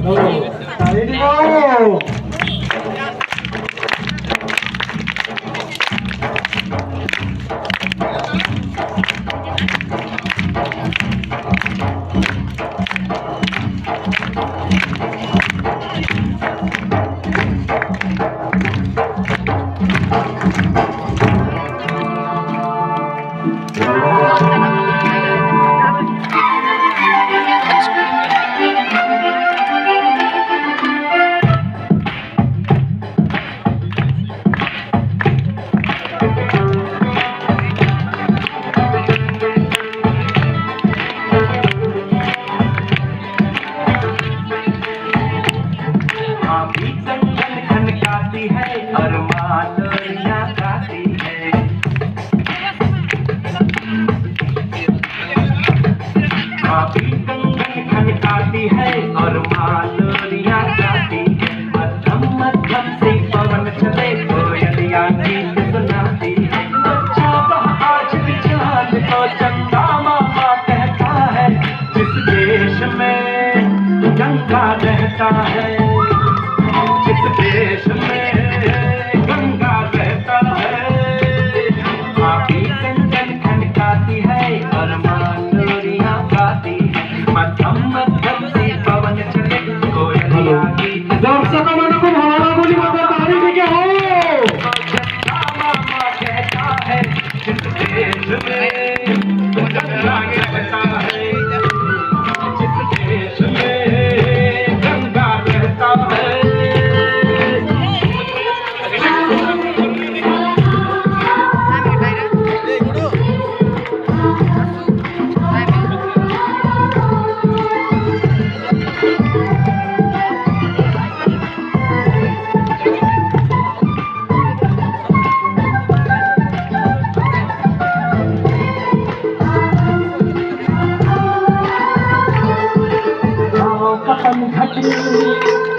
Ready go! और मालोरिया गाती है, मध्यम मध्यम से पवन चले, कोयलिया गीत सुनाती है। बच्चा वह आज भी चांद को चंदा मामा कहता है, जिस देश में गंगा रहता है, जिस देश में गंगा रहता है। आपी कंगन खनकाती है और मालोरिया गाती है, मध्यम मध्यम से पवन चले, कोयलिया गीत। दर्शकों मन को भावना बोली माता तारी जी के हो। चंदा मामा कहता है, जिस देश में गंगा रहता है, जिस देश में गंगा रहता है।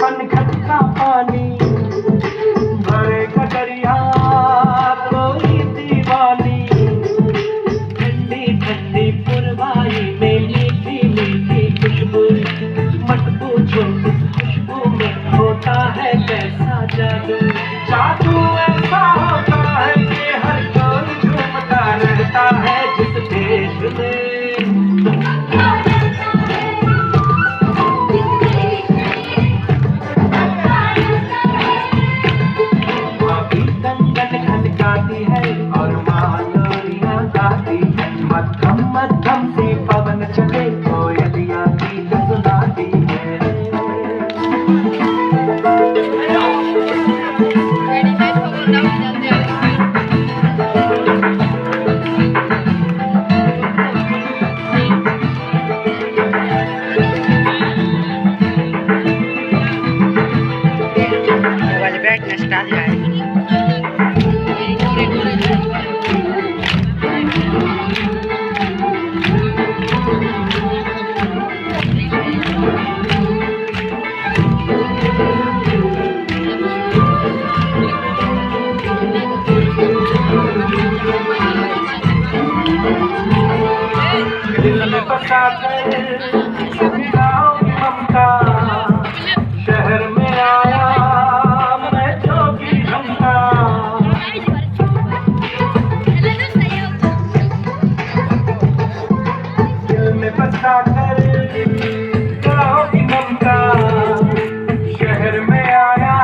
पनघट का पानी भरे कटरिया, कोई दीवानी, ठंडी ठंडी पुरवाई में मीठी मीठी खुशबू, मत पूछो इस खुशबू में होता है कैसा जादू। जादू ऐसा होता है कि हर कोई झूमता रहता है, जिस देश में और मालोरिया गाती है, मध्यम मध्यम से पवन चले, कोयलिया गीत सुनाती है। दिल में बसा गाँव की ममता, शहर में आया मैं जोगी घंटा। दिल में बसा गाँव की ममता, शहर में आया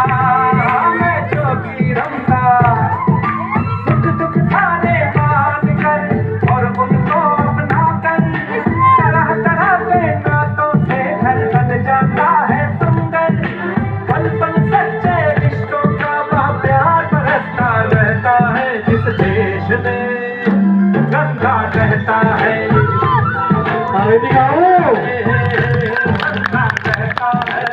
मैं जोगी घंटा। दुख दुख सारे बात कर और उनको अपना कर, तरह तरह के नातों से घर बन जाता है सुंदर। पल पल सच्चे रिश्तों का वह प्यार बरसता रहता है, जिस देश में गंगा रहता है। गंगा रहता है,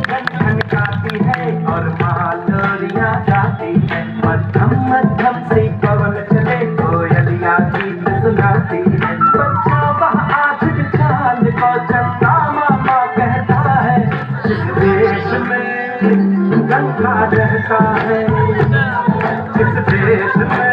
गंगन गाती है और मालोरिया गाती है, मध्यम मध्यम से पवन चले, कोयलिया गीत सुनाती है। बच्चा वह आज भी चांद को चंदा मामा कहता है, जिस देश में गंगा रहता है, जिस देश में